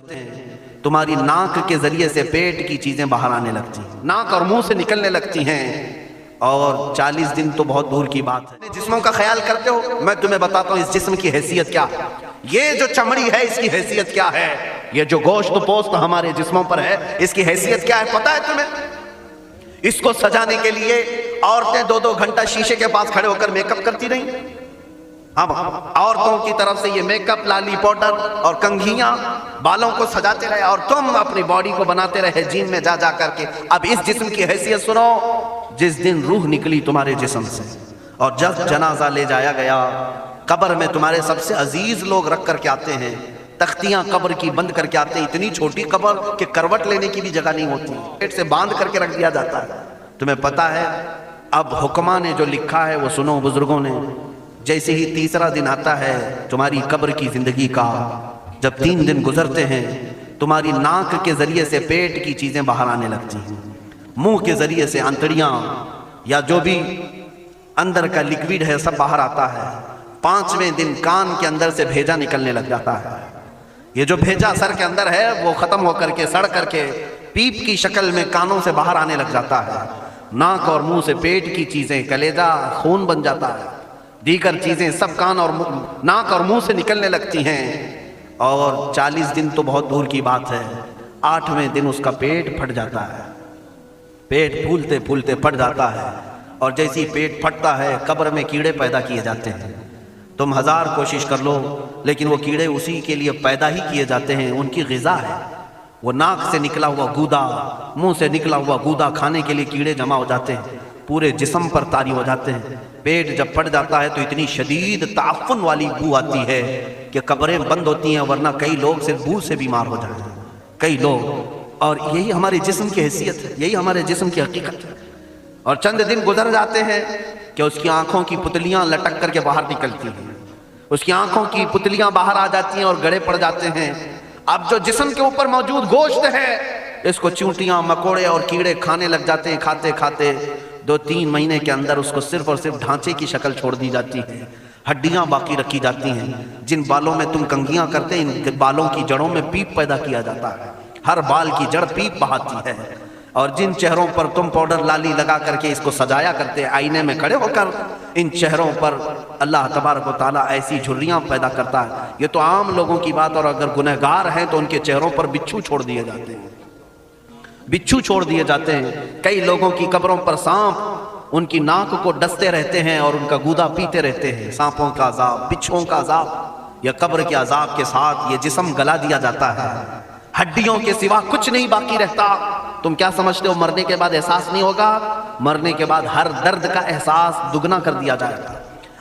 गुजरते हैं, तुम्हारी नाक के जरिए से पेट की चीजें बाहर आने लगती हैं, नाक और मुंह से निकलने लगती हैं, और 40 दिन तो बहुत दूर की बात है। जिस्मों का ख्याल करते हो, मैं तुम्हें बताता हूँ इस जिस्म की हैसियत क्या है। ये जो चमड़ी है इसकी हैसियत क्या है, ये जो गोश्त पोस्त हमारे जिस्मों पर है इसकी हैसियत क्या है पता है तुम्हें? इसको सजाने के लिए औरतें 2-2 घंटा शीशे के पास खड़े होकर मेकअप करती रही। अब औरतों की तरफ से ये मेकअप, लाली पाउडर और कंघियां बालों को सजाते रहे, और तुम अपनी बॉडी को बनाते रहे जिम में जा जा करके। अब इस जिस्म की हैसियत सुनो, जिस दिन रूह निकली तुम्हारे जिस्म से और जब जनाजा ले जाया गया, कब्र में तुम्हारे सबसे अजीज लोग रख करके आते हैं, तख्तियां कब्र की बंद करके आते हैं, इतनी छोटी कब्र कि करवट लेने की भी जगह नहीं होती, पेट से बांध करके रख दिया जाता है। तुम्हें पता है अब हुक्मा ने जो लिखा है वो सुनो बुजुर्गों ने, जैसे ही तीसरा दिन आता है तुम्हारी कब्र की जिंदगी का, जब 3 दिन गुजरते हैं तुम्हारी नाक के जरिए से पेट की चीजें बाहर आने लगती हैं, मुंह के जरिए से अंतड़ियां या जो भी अंदर का लिक्विड है सब बाहर आता है। 5वें दिन कान के अंदर से भेजा निकलने लग जाता है। ये जो भेजा सर के अंदर है वो खत्म होकर के सड़ करके पीप की शक्ल में कानों से बाहर आने लग जाता है। नाक और मुंह से पेट की चीजें, कलेजा, खून बन जाता है, दीगर चीजें सब कान और नाक और मुंह से निकलने लगती हैं, और 40 दिन तो बहुत दूर की बात है, 8वें दिन उसका पेट फट जाता है। पेट फूलते फूलते फट जाता है, और जैसे ही पेट फटता है कब्र में कीड़े पैदा किए जाते हैं। तुम 1000 कोशिश कर लो लेकिन वो कीड़े उसी के लिए पैदा ही किए जाते हैं, उनकी ग़िज़ा है। वो नाक से निकला हुआ गूदा, मुंह से निकला हुआ गूदा खाने के लिए कीड़े जमा हो जाते हैं, पूरे जिस्म पर तारी हो जाते हैं। पेट जब फट जाता है तो इतनी शदीद ताफ़ुन वाली बू आती है कि कब्रें बंद होती हैं, वरना कई लोग सिर्फ बू से बीमार हो जाते हैं, कई लोग। और यही हमारे जिस्म की हैसियत है, यही हमारे जिस्म की हकीकत है। और चंद दिन गुजर जाते हैं कि उसकी आंखों की पुतलियां लटक करके बाहर निकलती हैं, उसकी आंखों की पुतलियां बाहर आ जाती हैं और गड़े पड़ जाते हैं। अब जो जिस्म के ऊपर मौजूद गोश्त है इसको चूंटियां, मकोड़े और कीड़े खाने लग जाते हैं। खाते खाते 2-3 महीने के अंदर उसको सिर्फ और सिर्फ ढांचे की शक्ल छोड़ दी जाती है, हड्डियां बाकी रखी जाती हैं। जिन बालों में तुम कंघियां करते हैं इन बालों की जड़ों में पीप पैदा किया जाता है, हर बाल की जड़ पीप बहाती है। और जिन चेहरों पर तुम पाउडर लाली लगा करके इसको सजाया करते हैं, आईने में खड़े होकर इन चेहरों पर अल्लाह तबारक व तआला ऐसी झुर्रियां पैदा करता है। ये तो आम लोगों की बात, और अगर गुनहगार हैं तो उनके चेहरों पर बिच्छू छोड़ दिए जाते हैं, बिच्छू छोड़ दिए जाते हैं। कई लोगों की कब्रों पर सांप उनकी नाक को डसते रहते हैं और उनका गूदा पीते रहते हैं। सांपों का अजाब, बिच्छुओं का अजाब, या कब्र के अजाब के साथ ये जिस्म गला दिया जाता है। हड्डियों के सिवा कुछ नहीं बाकी रहता। तुम क्या समझते हो मरने के बाद एहसास नहीं होगा? मरने के बाद हर दर्द का एहसास दुगना कर दिया जाएगा।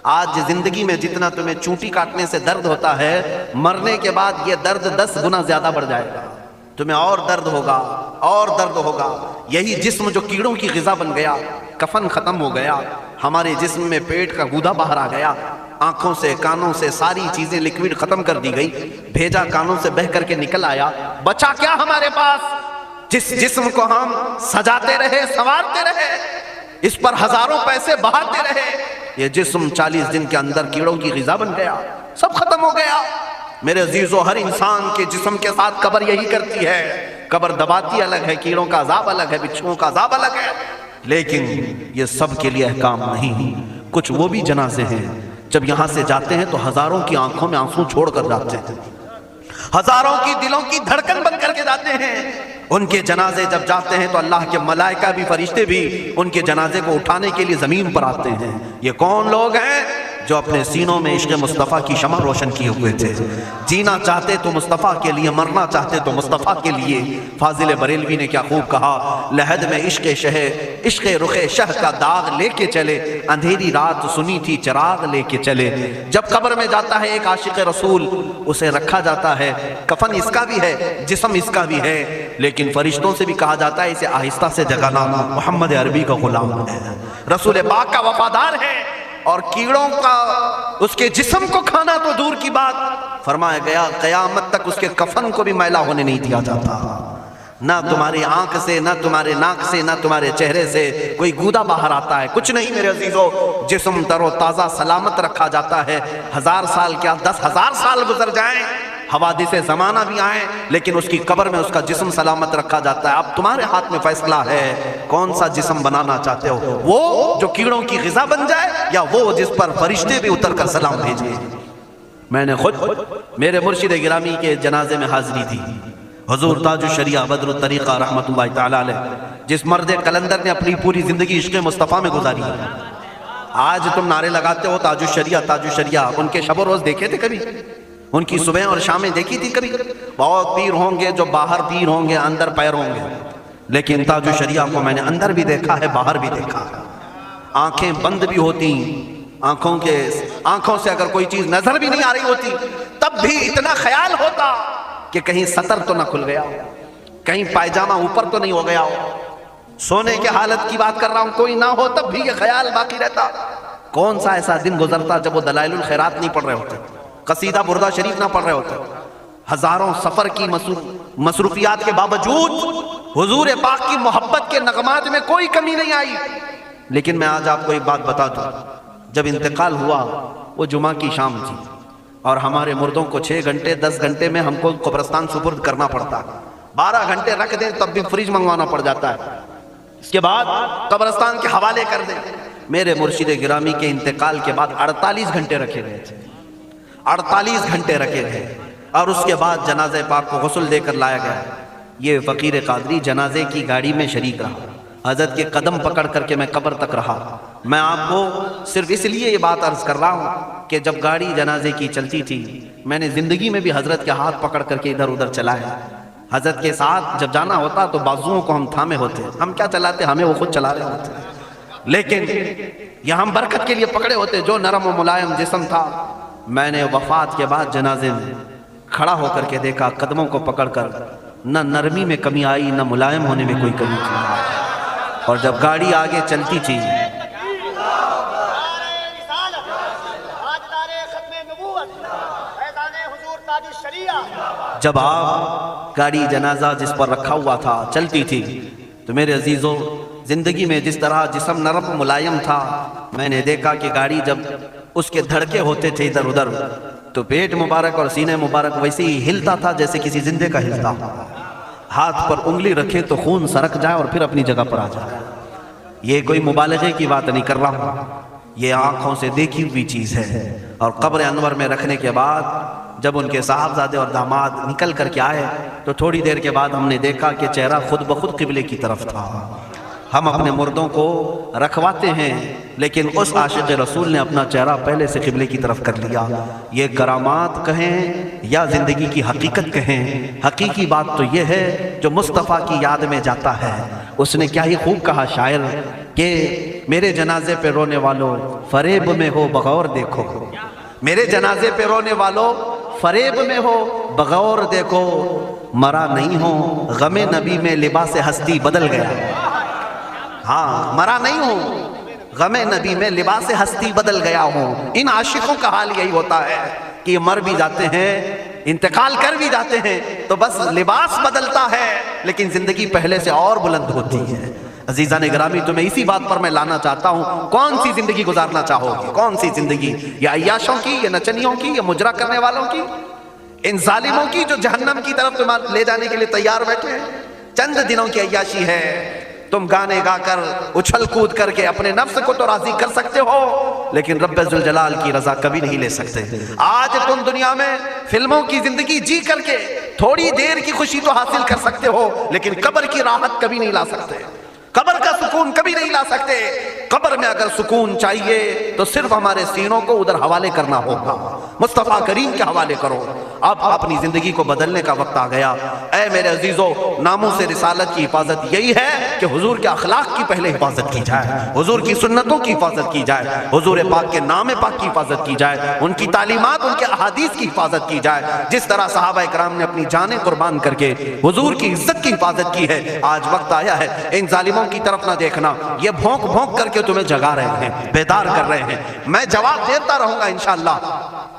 आज जिंदगी में जितना तुम्हें चूंटी काटने से दर्द होता है, मरने के बाद ये दर्द 10 गुना ज्यादा बढ़ जाएगा। तुम्हें और दर्द होगा, और दर्द होगा। यही जिस्म जो कीड़ों की ग़िज़ा बन गया, कफन खत्म हो गया, हमारे जिस्म में पेट का गूदा बाहर आ गया, आंखों से कानों से सारी चीजें लिक्विड खत्म कर दी गई, भेजा कानों से बह करके निकल आया। बचा क्या हमारे पास? जिस जिस्म को हम सजाते रहे, संवारते रहे, इस पर हजारों पैसे बहाते रहे, ये जिस्म 40 दिन के अंदर कीड़ों की ग़िज़ा बन गया, सब खत्म हो गया। मेरे अजीजों, हर इंसान के जिस्म के साथ कब्र यही करती है। कब्र दबाती अलग है, कीड़ों का अजाब अलग है, बिच्छुओं का अजाब अलग है, लेकिन ये सब के लिए अहकाम नहीं। कुछ वो भी जनाजे हैं जब यहां से जाते हैं तो हजारों की आंखों में आंसू छोड़ कर जाते हैं, हजारों की दिलों की धड़कन बंद करके जाते हैं। उनके जनाजे जब जाते हैं तो अल्लाह के मलाइका भी, फरिश्ते भी उनके जनाजे को उठाने के लिए जमीन पर आते हैं। ये कौन लोग हैं? जो अपने सीनों में इश्क़ मुस्तफ़ा की शमा रोशन किए हुए थे। जीना चाहते तो मुस्तफ़ा के लिए, मरना चाहते तो मुस्तफ़ा के लिए। फाजिल बरेलवी ने क्या खूब कहा, लहद में इश्क़ रुख़े शह का दाग लेके चले, अंधेरी रात सुनी थी चिराग लेके चले। जब कब्र में जाता है एक आशिक़ रसूल, उसे रखा जाता है, कफन इसका भी है, जिस्म इसका भी है, लेकिन फरिश्तों से भी कहा जाता है इसे आहिस्ता से जगाना, मोहम्मद अरबी का गुलाम है, रसूल पाक का वफादार है। और कीड़ों का उसके जिस्म को खाना तो दूर की बात, फरमाया गया क़यामत तक उसके कफन को भी मैला होने नहीं दिया जाता। ना तुम्हारी आंख से, ना तुम्हारे नाक से, ना तुम्हारे चेहरे से कोई गूदा बाहर आता है, कुछ नहीं मेरे अजीजों। जिस्म तरो ताज़ा सलामत रखा जाता है। 1000 साल क्या 10,000 साल गुजर जाएं, حوادث زمانہ بھی آئیں لیکن اس کی قبر میں اس کا جسم سلامت رکھا جاتا ہے۔ اب تمہارے ہاتھ میں فیصلہ ہے کون سا جسم بنانا چاہتے ہو، وہ جو کیڑوں کی غذا بن جائے یا وہ جس پر فرشتے بھی اتر کر سلام بھیجیں۔ میں نے خود میرے مرشد گرامی کے جنازے میں حاضری دی، حضور تاج الشریعہ بدر الطریقہ رحمت اللہ تعالی علیہ، جس مرد قلندر نے اپنی پوری زندگی عشق مصطفیٰ میں گزاری ہے۔ آج تم نعرے لگاتے ہو تاج الشریعہ تاج الشریعہ، ان کے شب و روز دیکھے تھے کبھی؟ ان کی صبح اور شامیں دیکھی تھی کبھی؟ بہت پیر ہوں گے جو باہر پیر ہوں گے اندر پیر ہوں گے، لیکن تاج الشریعہ کو میں نے اندر بھی دیکھا ہے باہر بھی دیکھا ہے۔ آنکھیں بند بھی ہوتی، آنکھوں سے اگر کوئی چیز نظر بھی نہیں آ رہی ہوتی تب بھی اتنا خیال ہوتا کہ کہیں سطر تو نہ کھل گیا ہو، کہیں پائجامہ اوپر تو نہیں ہو گیا ہو۔ سونے کے حالت کی بات کر رہا ہوں، کوئی نہ ہو تب بھی یہ خیال باقی رہتا۔ کون سا ایسا دن گزرتا جب وہ دلائل الخیرات نہیں پڑھ رہے ہوتے، قصیدہ بردہ شریف نہ پڑھ رہے ہوتے، ہزاروں سفر کی مصروفیات کے باوجود حضور پاک کی محبت کے نغمات میں کوئی کمی نہیں آئی۔ لیکن میں آج آپ کو ایک بات بتا دوں، جب انتقال ہوا وہ جمعہ کی شام تھی اور ہمارے مردوں کو 6 گھنٹے 10 گھنٹے میں ہم کو قبرستان سپرد کرنا پڑتا، 12 گھنٹے رکھ دیں تب بھی فریج منگوانا پڑ جاتا ہے، اس کے بعد قبرستان کے حوالے کر دیں۔ میرے مرشد گرامی کے انتقال کے بعد 48 گھنٹے رکھے گئے تھے، 48 گھنٹے رکھے گئے، اور اس کے بعد جنازہ پاک کو غسل دے کر لایا گیا۔ یہ فقیر قادری جنازے کی گاڑی میں شریک رہا، حضرت کے قدم پکڑ کر کے میں قبر تک رہا۔ میں آپ کو صرف اس لیے یہ بات عرض کر رہا ہوں کہ جب گاڑی جنازے کی چلتی تھی میں نے زندگی میں بھی حضرت کے ہاتھ پکڑ کر کے ادھر ادھر چلایا۔ حضرت کے ساتھ جب جانا ہوتا تو بازوؤں کو ہم تھامے ہوتے، ہم کیا چلاتے، ہمیں وہ خود چلا رہے ہوتے، لیکن یہ ہم برکت کے لیے پکڑے ہوتے۔ جو نرم و ملائم جسم تھا، میں نے وفات کے بعد جنازے میں کھڑا ہو کر کے دیکھا، قدموں کو پکڑ کر نہ نرمی میں کمی آئی نہ ملائم ہونے میں کوئی کمی تھی۔ اور جب گاڑی آگے چلتی تھی جب آپ گاڑی جنازہ جس پر رکھا ہوا تھا چلتی تھی تو میرے عزیزوں زندگی میں جس طرح جسم نرم ملائم تھا، میں نے دیکھا کہ گاڑی جب اس کے دھڑکے ہوتے تھے ادھر ادھر تو پیٹ مبارک اور سینے مبارک ویسے ہی ہلتا تھا جیسے کسی زندے کا ہلتا۔ ہاتھ پر انگلی رکھے تو خون سرک جائے اور پھر اپنی جگہ پر آ جائے۔ یہ کوئی مبالغے کی بات نہیں کر رہا ہوں، یہ آنکھوں سے دیکھی ہوئی چیز ہے۔ اور قبر انور میں رکھنے کے بعد جب ان کے صاحبزادے اور داماد نکل کر کے آئے تو تھوڑی دیر کے بعد ہم نے دیکھا کہ چہرہ خود بخود قبلے کی طرف تھا۔ ہم اپنے مردوں کو رکھواتے ہیں لیکن اس عاشق رسول نے اپنا چہرہ پہلے سے قبلے کی طرف کر لیا۔ یہ کرامات کہیں یا زندگی کی حقیقت کہیں، حقیقی بات تو یہ ہے جو مصطفیٰ کی یاد میں جاتا ہے۔ اس نے کیا ہی خوب کہا شاعر کہ میرے جنازے پہ رونے والوں فریب میں ہو بغور دیکھو، میرے جنازے پہ رونے والوں فریب میں ہو بغور دیکھو، مرا نہیں ہو غم نبی میں لباس ہستی بدل گیا۔ ہاں مرا نہیں ہوں غم نبی میں لباس ہستی بدل گیا ہوں۔ ان عاشقوں کا حال یہی ہوتا ہے کہ یہ مر بھی جاتے ہیں، انتقال کر بھی جاتے ہیں تو بس لباس بدلتا ہے لیکن زندگی پہلے سے اور بلند ہوتی ہے۔ عزیزان گرامی تمہیں اسی بات پر میں لانا چاہتا ہوں، کون سی زندگی گزارنا چاہو گے؟ کون سی زندگی؟ یا عیاشوں کی، یا نچنیوں کی، یا مجرا کرنے والوں کی، ان ظالموں کی جو جہنم کی طرف تمہیں لے جانے کے لیے تیار بیٹھے ہیں؟ چند دنوں کی عیاشی ہے، تم گانے گا کر اچھل کود کر کے اپنے نفس کو تو راضی کر سکتے ہو لیکن رب ذوالجلال کی رضا کبھی نہیں لے سکتے۔ آج تم دنیا میں فلموں کی زندگی جی کر کے تھوڑی دیر کی خوشی تو حاصل کر سکتے ہو لیکن قبر کی راحت کبھی نہیں لا سکتے، قبر کا سکون کبھی نہیں لا سکتے۔ قبر میں اگر سکون چاہیے تو صرف ہمارے سینوں کو ادھر حوالے کرنا ہوگا، مصطفیٰ کریم کے حوالے کرو۔ اب اپنی زندگی کو بدلنے کا وقت آ گیا۔ اے میرے عزیزو، ناموس رسالت کی حفاظت یہی ہے کہ حضور کے اخلاق کی پہلے حفاظت کی جائے، حضور کی سنتوں کی حفاظت کی جائے، حضور پاک کے نام پاک کی حفاظت کی جائے، ان کی تعلیمات ان کے احادیث کی حفاظت کی جائے۔ جس طرح صحابہ اکرام نے اپنی جانیں قربان کر کے حضور کی عزت کی حفاظت کی ہے، آج وقت آیا ہے ان ظالموں کی طرف نہ دیکھنا، یہ بھونک بھونک کر کے تمہیں جگا رہے ہیں، بیدار کر رہے ہیں۔ میں جواب دیتا رہوں گا انشاءاللہ،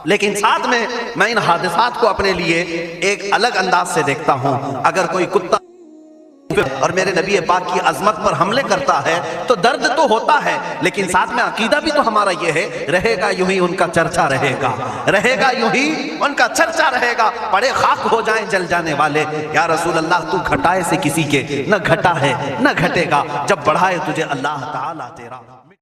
لیکن ساتھ میں ان حادثات کو اپنے لیے ایک الگ انداز سے دیکھتا ہوں۔ اگر کوئی کتا اور میرے نبی پاک کی عظمت پر حملے کرتا ہے تو درد تو ہوتا ہے، لیکن ساتھ میں عقیدہ بھی تو ہمارا یہ ہے، رہے گا یوں ہی ان کا چرچا رہے گا، رہے گا یوں ہی ان کا چرچا رہے گا، پڑے خاک ہو جائیں جل جانے والے۔ یا رسول اللہ تو گھٹائے سے کسی کے نہ گھٹا ہے نہ گھٹے گا، جب بڑھائے تجھے اللہ تعالیٰ تیرا۔